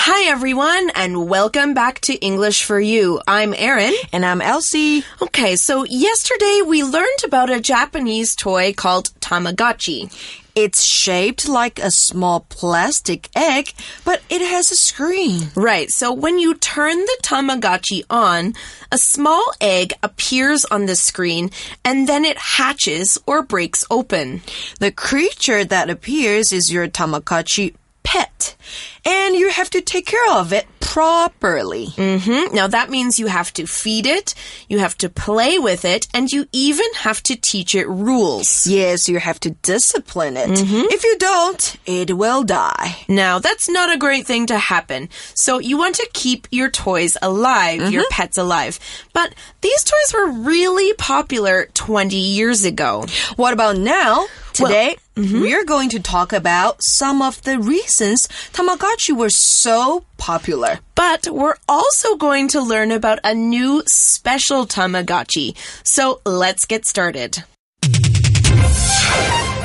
Hi everyone, and welcome back to English for You. I'm Erin. And I'm Elsie. Okay, so yesterday we learned about a Japanese toy called Tamagotchi. It's shaped like a small plastic egg, but it has a screen. Right, so when you turn the Tamagotchi on, a small egg appears on the screen, and then it hatches or breaks open. The creature that appears is your Tamagotchi pet, and you have to take care of it properly. Now that means you have to feed it, you have to play with it, and you even have to teach it rules. Yes, you have to discipline it. If you don't, it will die. Now, that's not a great thing to happen. So you want to keep your toys alive, your pets alive. But these toys were really popular 20 years ago. What about now? Today, we're going to talk about some of the reasons Tamagotchi were so popular. But we're also going to learn about a new special Tamagotchi. So let's get started.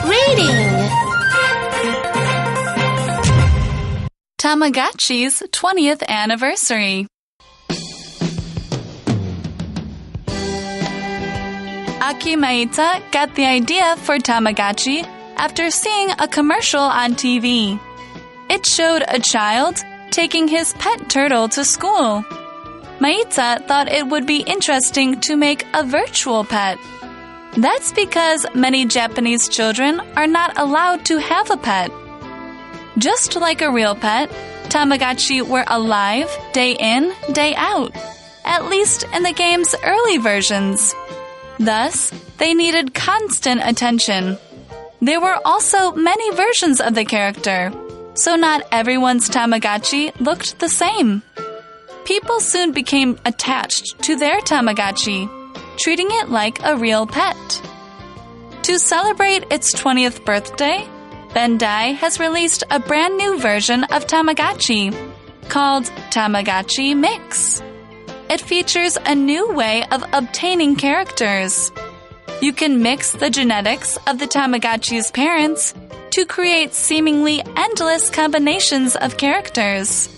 Reading Tamagotchi's 20th anniversary. Aki Maita got the idea for Tamagotchi after seeing a commercial on TV. It showed a child taking his pet turtle to school. Maita thought it would be interesting to make a virtual pet. That's because many Japanese children are not allowed to have a pet. Just like a real pet, Tamagotchi were alive day in, day out, at least in the game's early versions. Thus, they needed constant attention. There were also many versions of the character, so not everyone's Tamagotchi looked the same. People soon became attached to their Tamagotchi, treating it like a real pet. To celebrate its 20th birthday, Bandai has released a brand new version of Tamagotchi called Tamagotchi Mix. It features a new way of obtaining characters. You can mix the genetics of the Tamagotchi's parents to create seemingly endless combinations of characters.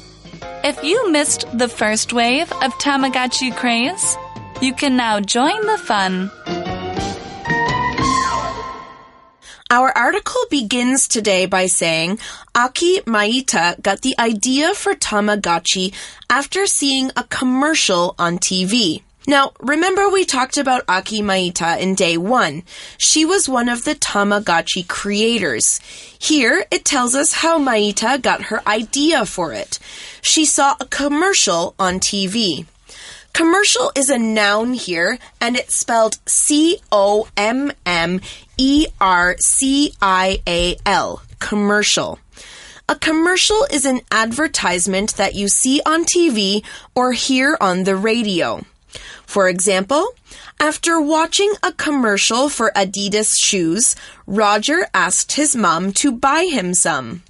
If you missed the first wave of Tamagotchi craze, you can now join the fun. Our article begins today by saying, Aki Maita got the idea for Tamagotchi after seeing a commercial on TV. Now, remember we talked about Aki Maita in day 1. She was one of the Tamagotchi creators. Here, it tells us how Maita got her idea for it. She saw a commercial on TV. Commercial is a noun here, and it's spelled C-O-M-M-E-R-C-I-A-L, commercial. A commercial is an advertisement that you see on TV or hear on the radio. For example, after watching a commercial for Adidas shoes, Roger asked his mom to buy him some.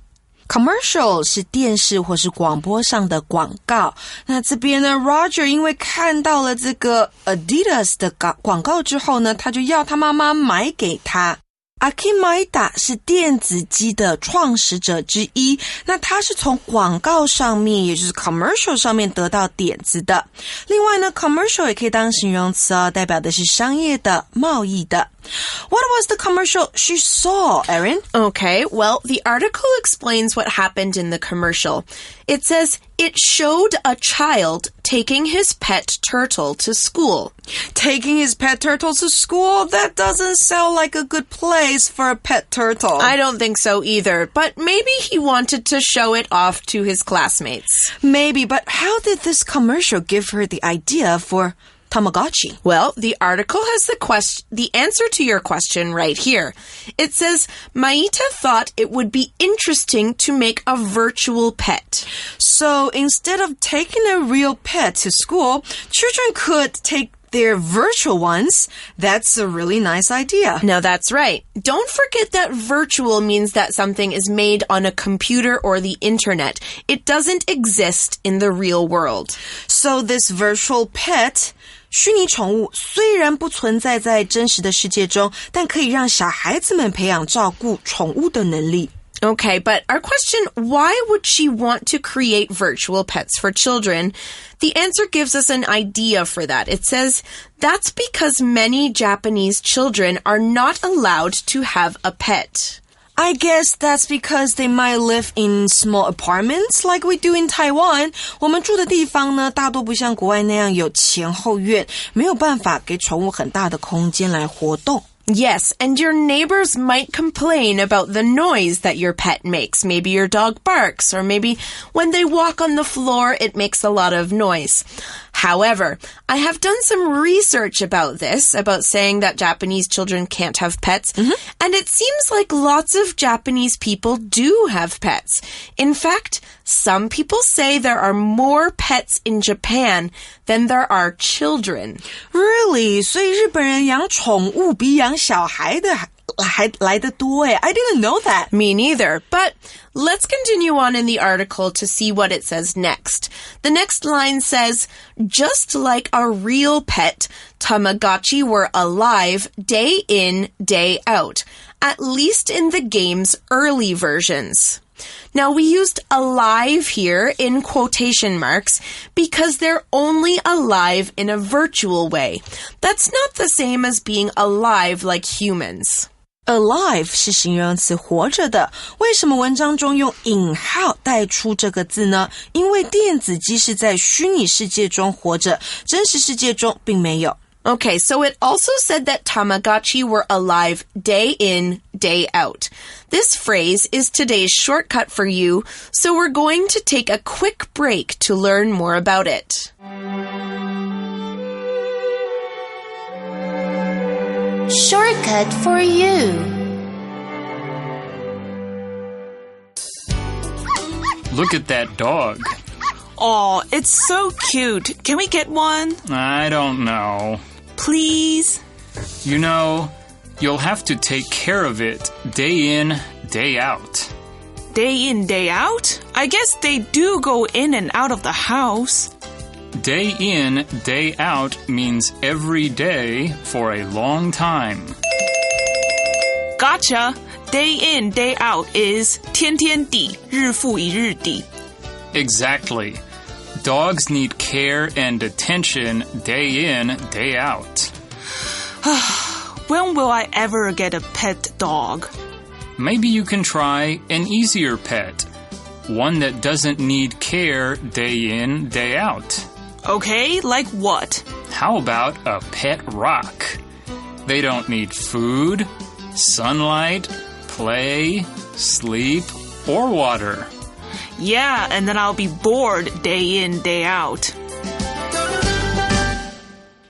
Commercial 是电视或是广播上的广告。那这边呢 Roger 因为看到了这个 Adidas 的广告之后呢，他就要他妈妈买给他。Aki Maita 是电子鸡的创始者之一，那他是从广告上面，也就是 commercial 上面得到点子的。另外呢 commercial 也可以当形容词哦，代表的是商业的、贸易的。What was the commercial she saw, Erin? Okay, well, the article explains what happened in the commercial. It says it showed a child taking his pet turtle to school. Taking his pet turtle to school? That doesn't sound like a good place for a pet turtle. I don't think so either, but maybe he wanted to show it off to his classmates. Maybe, but how did this commercial give her the idea for Tamagotchi? Well, the article has the answer to your question right here. It says, Maita thought it would be interesting to make a virtual pet. So instead of taking a real pet to school, children could take their virtual ones. That's a really nice idea. Now that's right. Don't forget that virtual means that something is made on a computer or the internet. It doesn't exist in the real world. So this virtual pet, 虚拟宠物虽然不存在在真实的世界中，但可以让小孩子们培养照顾宠物的能力。Okay, but our question, why would she want to create virtual pets for children? The answer gives us an idea for that. It says, that's because many Japanese children are not allowed to have a pet. I guess that's because they might live in small apartments like we do in Taiwan. 我们住的地方呢，大多不像国外那样有前后院，没有办法给宠物很大的空间来活动。Yes, and your neighbors might complain about the noise that your pet makes. Maybe your dog barks, or maybe when they walk on the floor, it makes a lot of noise. However, I have done some research about this, about saying that Japanese children can't have pets, and it seems like lots of Japanese people do have pets. In fact, some people say there are more pets in Japan than there are children. Really? 所以日本人养宠物比养小孩的还来得多耶。I didn't know that. Me neither. But let's continue on in the article to see what it says next. The next line says, just like a real pet, Tamagotchi were alive day in, day out, at least in the game's early versions. Now, we used alive here in quotation marks because they're only alive in a virtual way. That's not the same as being alive like humans. Alive 是形容词活着的，为什么文章中用引号带出这个字呢？因为电子鸡是在虚拟世界中活着，真实世界中并没有。Okay, so it also said that Tamagotchi were alive day in, day out. This phrase is today's shortcut for you, so we're going to take a quick break to learn more about it. Shortcut for you. Look at that dog. Oh, it's so cute. Can we get one? I don't know. Please? You know, you'll have to take care of it day in, day out. Day in, day out? I guess they do go in and out of the house. Day in, day out means every day for a long time. Gotcha. Day in, day out is 天天地,日复一日地. Exactly. Dogs need care and attention day in, day out. When will I ever get a pet dog? Maybe you can try an easier pet. One that doesn't need care day in, day out. Okay, like what? How about a pet rock? They don't need food, sunlight, play, sleep, or water. Yeah, and then I'll be bored day in, day out.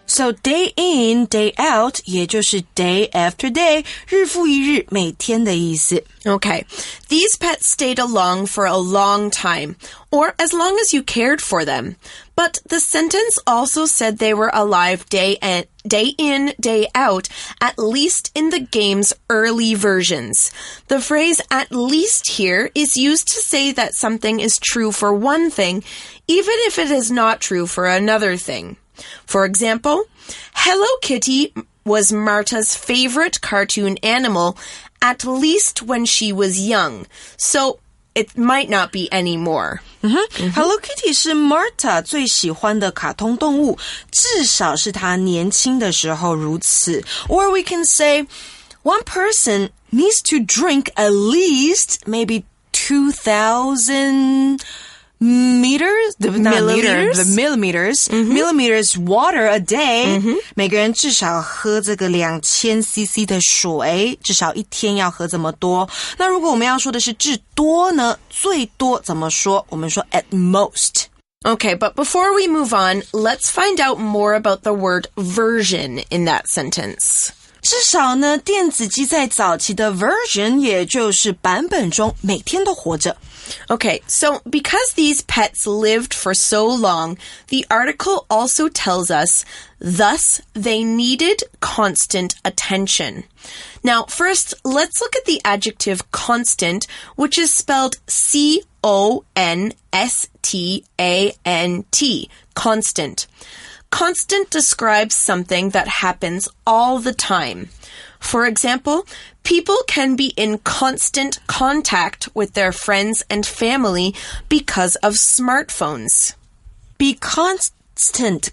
So day in, day out, 也就是 day after day, 日复一日，每天的意思。Okay, these pets stayed along for a long time, or as long as you cared for them. But the sentence also said they were alive day in, day out, at least in the game's early versions. The phrase at least here is used to say that something is true for one thing, even if it is not true for another thing. For example, Hello Kitty was Marta's favorite cartoon animal, at least when she was young. So it might not be anymore. Hello Kitty 是 Marta 最喜欢的卡通动物，至少是她年轻的时候如此。Or we can say, one person needs to drink at least maybe 2,000 millimeters water a day. 每个人至少喝这个2000 cc 的水，至少一天要喝这么多。那如果我们要说的是至多呢？最多怎么说？我们说 at most. Okay, but before we move on, let's find out more about the word version in that sentence. 至少呢，电子鸡在早期的 version， 也就是版本中，每天都活着。Okay, so because these pets lived for so long, the article also tells us, thus, they needed constant attention. Now, first, let's look at the adjective constant, which is spelled C-O-N-S-T-A-N-T, constant. Constant describes something that happens all the time. For example, people can be in constant contact with their friends and family because of smartphones. Be constant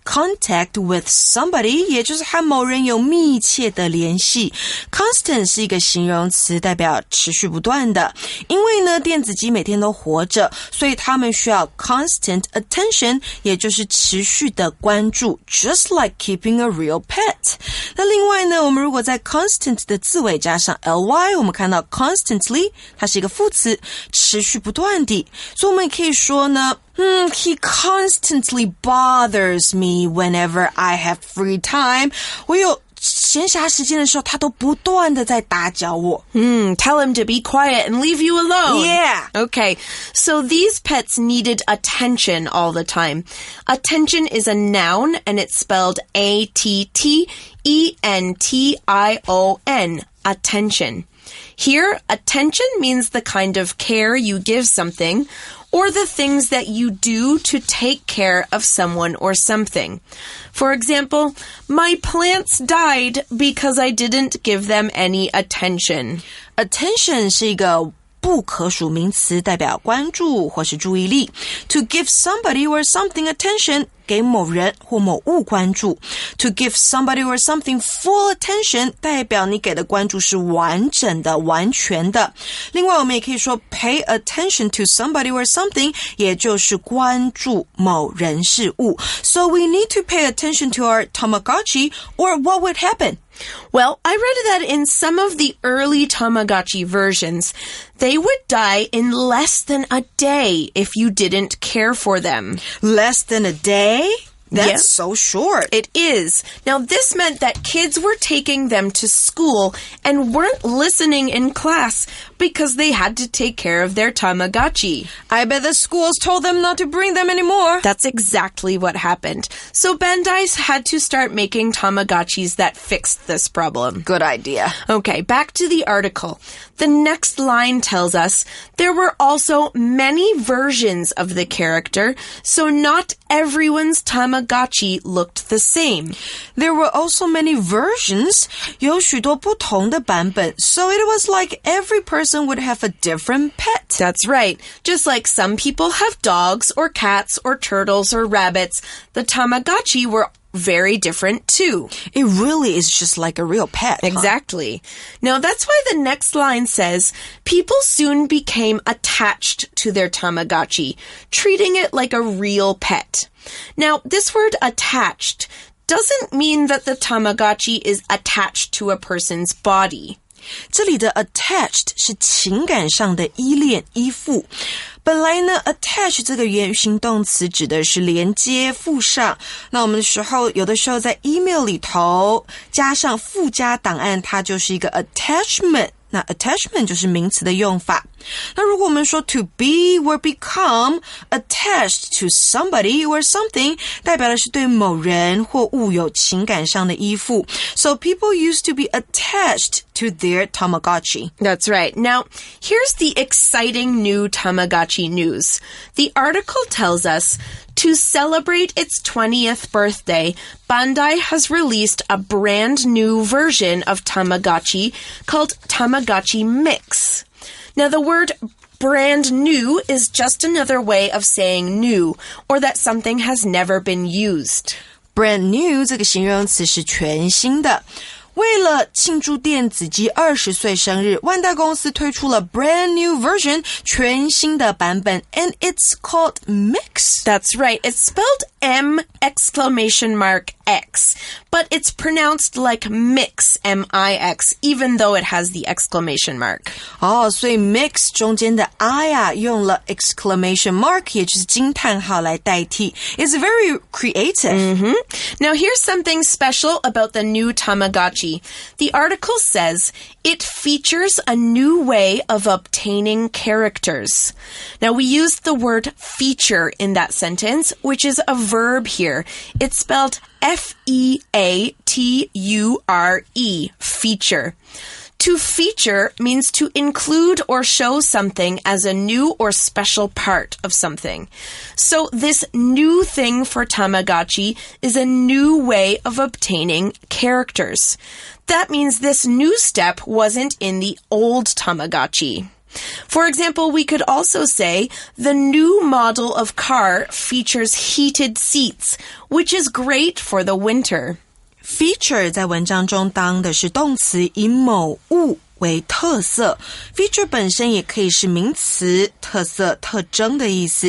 contact with somebody 也就是和某人有密切的联系 Constant 是一个形容词代表持续不断的因为呢电子鸡每天都活着所以他们需要 constant attention 也就是持续的关注 Just like keeping a real pet 那另外呢我们如果在 constant 的字尾加上 ly 我们看到 constantly 它是一个副词持续不断地所以我们也可以说呢He constantly bothers me whenever I have free time. 我有闲暇时间的时候，他都不断的在打搅我。Tell him to be quiet and leave you alone. Yeah. Okay, so these pets needed attention all the time. Attention is a noun and it's spelled A-T-T-E-N-T-I-O-N. Attention. Here, attention means the kind of care you give something or the things that you do to take care of someone or something. For example, my plants died because I didn't give them any attention. Attention 是一个不可数名词代表关注或是注意力 To give somebody or something attention 给某人或某物关注 To give somebody or something full attention 代表你给的关注是完整的完全的另外我们也可以说 pay attention to somebody or something 也就是关注某人事物 So we need to pay attention to our Tamagotchi or what would happen? Well, I read that in some of the early Tamagotchi versions, they would die in less than a day if you didn't care for them. Less than a day? That's Yes. so short. It is. Now, this meant that kids were taking them to school and weren't listening in class because they had to take care of their Tamagotchi. I bet the schools told them not to bring them anymore. That's exactly what happened. So Bandai had to start making Tamagotchis that fixed this problem. Good idea. Okay, back to the article. The next line tells us there were also many versions of the character, so not everyone's Tamagotchi looked the same. There were also many versions. 有许多不同的版本 So it was like every person would have a different pet. That's right. Just like some people have dogs or cats or turtles or rabbits, the Tamagotchi were very different too. It really is just like a real pet. Exactly. Now, that's why the next line says, people soon became attached to their Tamagotchi, treating it like a real pet. Now, this word attached doesn't mean that the Tamagotchi is attached to a person's body. 这里的 attached 是情感上的依恋依附本来呢 attach 这个原形动词指的是连接附上那我们有的时候在 email 里头加上附加档案它就是一个 attachment那 attachment 就是名词的用法那如果我们说 to be or become attached to somebody or something 代表的是对某人或物有情感上的依附 So people used to be attached to their Tamagotchi. That's right. Now, here's the exciting new Tamagotchi news. The article tells us to celebrate its 20th birthday, Bandai has released a brand new version of Tamagotchi called Tamagotchi Mix. Now, the word brand new is just another way of saying new, or that something has never been used. Brand new 这个形容词是全新的为了庆祝电子鸡20岁生日万代公司推出了 brand new version 全新的版本 and it's called Mix. That's right. It's spelled M!X, but it's pronounced like mix, M-I-X, even though it has the exclamation mark. 所以 Mix 中间的 I 用了 exclamation mark 也就是惊叹号来代替 It's very creative. Now here's something special about the new Tamagotchi. The article says it features a new way of obtaining characters. Now we used the word feature in that sentence, which is a verb here. It's spelled F-E-A-T-U-R-E, feature. To feature means to include or show something as a new or special part of something. So this new thing for Tamagotchi is a new way of obtaining characters. That means this new step wasn't in the old Tamagotchi. For example, we could also say the new model of car features heated seats, which is great for the winter. Feature 在文章中当的是动词，以某物为特色。Feature 本身也可以是名词，特色、特征的意思。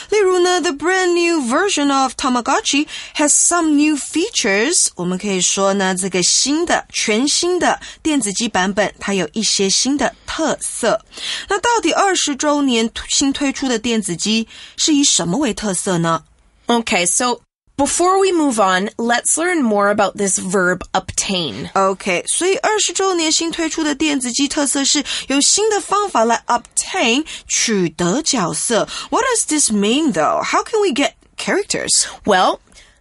例如呢 ，The brand new version of Tamagotchi has some new features。我们可以说呢，这个新的、全新的电子鸡版本，它有一些新的特色。那到底20周年新推出的电子鸡是以什么为特色呢？ Okay, so...Before we move on, let's learn more about this verb obtain. OK, 所以20周年新推出的电子鸡特色是有新的方法来 obtain 取得角色。What does this mean though? How can we get characters? Well,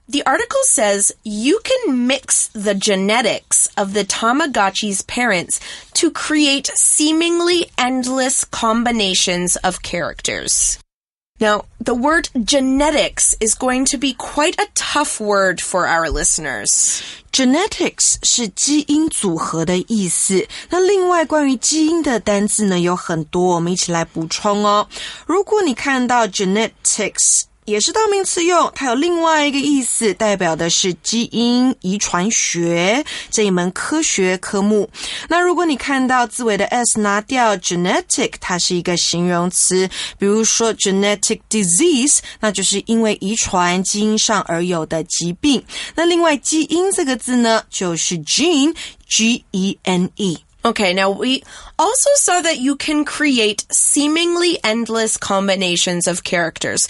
the article says you can mix the genetics of the Tamagotchi's parents to create seemingly endless combinations of characters.Now, the word genetics is going to be quite a tough word for our listeners. Genetics 是基因组合的意思。那另外关于基因的单字呢，有很多，我们一起来补充哦。如果你看到 genetics也是当名词用，它有另外一个意思，代表的是基因遗传学这一门科学科目。那如果你看到字尾的 s 拿掉 genetic， 它是一个形容词，比如说 genetic disease， 那就是因为遗传基因上而有的疾病。那另外基因这个字呢，就是 gene G-E-N-E。Okay, now we also saw that you can create seemingly endless combinations of characters.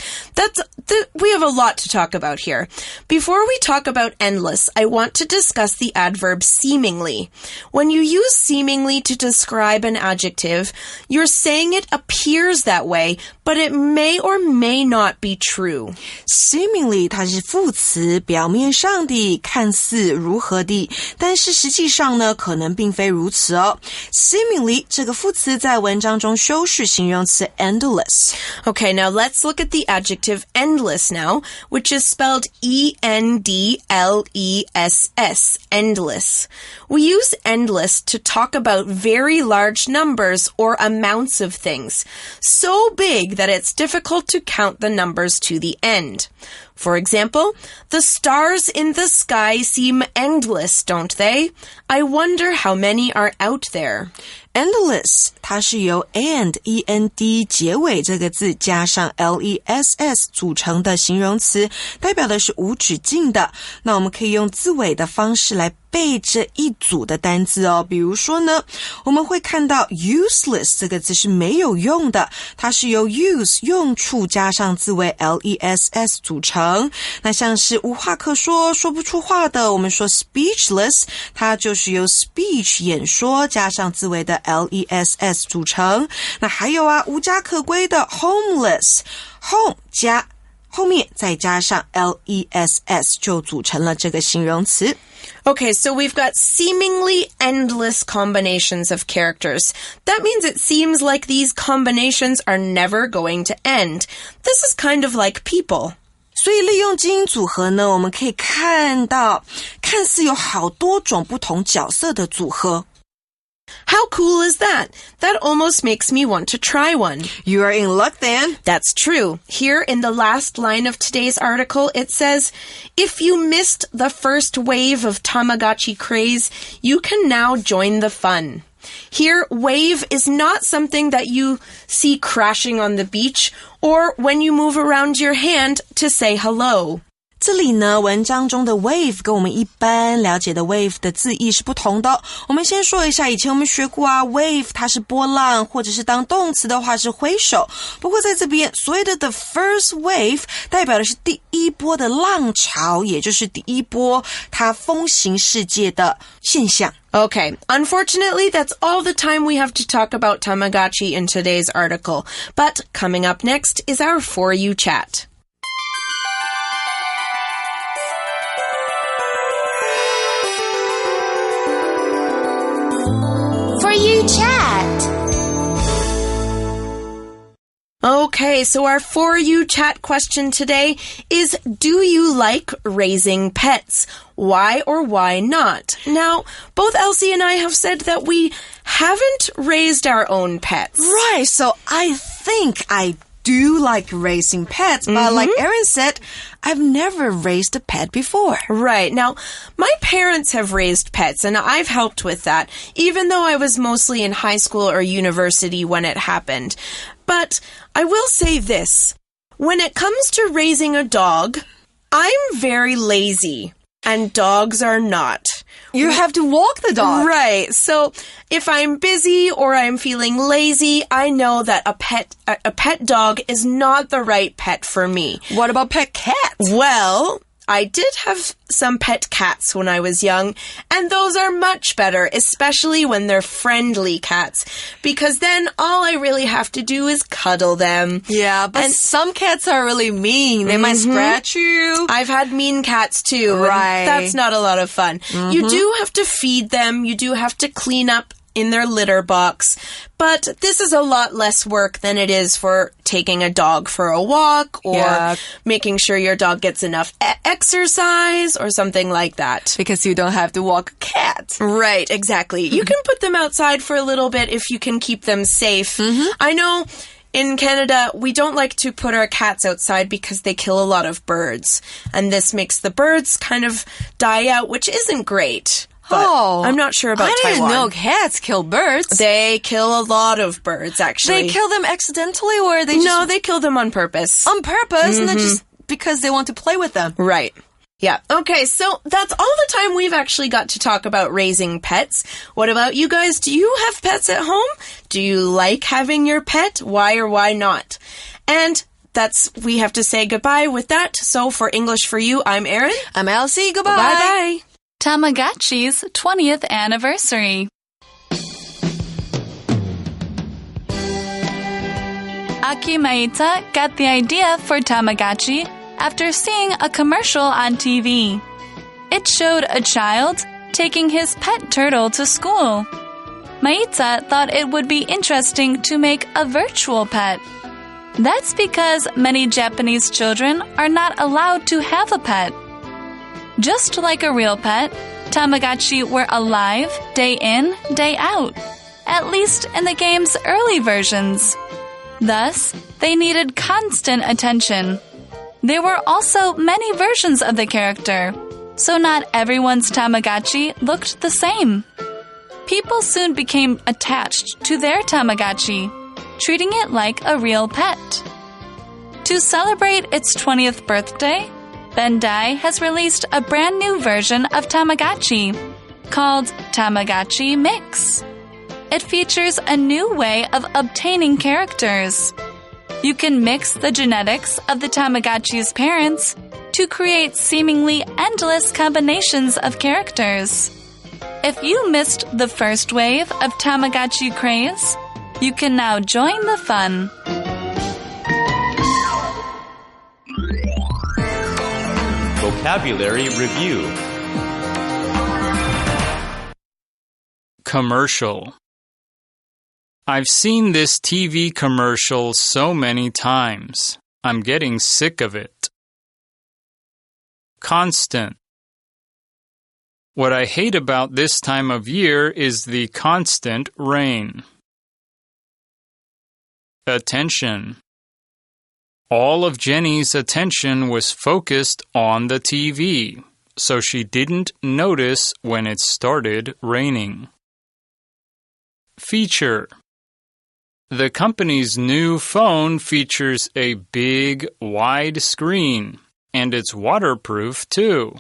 We have a lot to talk about here. Before we talk about endless, I want to discuss the adverb seemingly. When you use seemingly to describe an adjective, you're saying it appears that way, but it may or may not be true. Seemingly 它是副词，表面上的，看似如何的，但是实际上呢，可能并非如此哦。Seemingly 这个副词在文章中修饰形容词 endless. Okay, now let's look at the adjective endless now, which is spelled E-N-D-L-E-S-S, endless. We use endless to talk about very large numbers or amounts of things, so big that it's difficult to count the numbers to the end. For example, the stars in the sky seem endless, don't they? I wonder how many are out there. Endless 它是由 E-N-D 结尾这个字加上 L-E-S-S 组成的形容词，代表的是无止境的。那我们可以用字尾的方式来背这一组的单字哦。比如说呢，我们会看到 useless 这个字是没有用的，它是由 use 用处加上字尾 L-E-S-S 组成。那像是无话可说，说不出话的，我们说 speechless， 它就是由 speech 演说加上字尾的 L-E-S-S 组成。那还有啊，无家可归的 homeless， home 加后面再加上 L-E-S-S 就组成了这个形容词。Okay, so we've got seemingly endless combinations of characters. That means it seems like these combinations are never going to end. This is kind of like people. 所以利用基因组合呢，我们可以看到看似有好多种不同角色的组合。How cool is that? That almost makes me want to try one. You are in luck then. That's true. Here in the last line of today's article, it says, if you missed the first wave of Tamagotchi craze, you can now join the fun. Here, wave is not something that you see crashing on the beach or when you move around your hand to say hello. 这里呢，文章中的 wave 跟我们一般了解的 wave 的字义是不同的。我们先说一下，以前我们学过啊 wave 它是波浪，或者是当动词的话是挥手。不过在这边所谓的 the first wave 代表的是第一波的浪潮，也就是第一波它风行世界的现象。Okay, unfortunately, that's all the time we have to talk about Tamagotchi in today's article. But coming up next is our For You chat. For Okay, so our For You chat question today is, do you like raising pets? Why or why not? Now, both Elsie and I have said that we haven't raised our own pets. Right, so I think I do like raising pets, but like Erin said, I've never raised a pet before. Right. Now, my parents have raised pets, and I've helped with that, even though I was mostly in high school or university when it happened. But I will say this. When it comes to raising a dog, I'm very lazy, and dogs are not. You have to walk the dog. Right. So if I'm busy or I'm feeling lazy, I know that a pet dog is not the right pet for me. What about pet cats? Well, I did have some pet cats when I was young, and those are much better, especially when they're friendly cats, because then all I really have to do is cuddle them. Yeah, but some cats are really mean. They might scratch you. I've had mean cats too. Right. And that's not a lot of fun. You do have to feed them. You do have to clean up in their litter box. But this is a lot less work than it is for taking a dog for a walk or making sure your dog gets enough exercise or something like that. Because you don't have to walk a cat. Right, exactly. You can put them outside for a little bit if you can keep them safe. I know in Canada, we don't like to put our cats outside because they kill a lot of birds. And this makes the birds kind of die out, which isn't great. But I'm not sure about Taiwan. I didn't know cats kill birds. They kill a lot of birds, actually. They kill them accidentally, or they just... No, they kill them on purpose. On purpose, and not just because they want to play with them. Right. Yeah. Okay, so that's all the time we've actually got to talk about raising pets. What about you guys? Do you have pets at home? Do you like having your pet? Why or why not? And we have to say goodbye with that. So for English for You, I'm Erin. I'm Elsie. Goodbye. Bye-bye. Tamagotchi's 20th anniversary. Aki Maita got the idea for Tamagotchi after seeing a commercial on TV. It showed a child taking his pet turtle to school. Maita thought it would be interesting to make a virtual pet. That's because many Japanese children are not allowed to have a pet. Just like a real pet, Tamagotchi were alive day in, day out, at least in the game's early versions. Thus, they needed constant attention. There were also many versions of the character, so not everyone's Tamagotchi looked the same. People soon became attached to their Tamagotchi, treating it like a real pet. To celebrate its 20th birthday, Bandai has released a brand new version of Tamagotchi called Tamagotchi Mix. It features a new way of obtaining characters. You can mix the genetics of the Tamagotchi's parents to create seemingly endless combinations of characters. If you missed the first wave of Tamagotchi craze, you can now join the fun. Vocabulary Review. Commercial. I've seen this TV commercial so many times. I'm getting sick of it. Constant. What I hate about this time of year is the constant rain. Attention. All of Jenny's attention was focused on the TV, so she didn't notice when it started raining. Feature. The company's new phone features a big, wide screen, and it's waterproof too.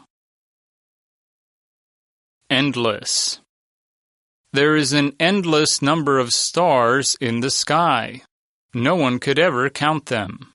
Endless. There is an endless number of stars in the sky. No one could ever count them.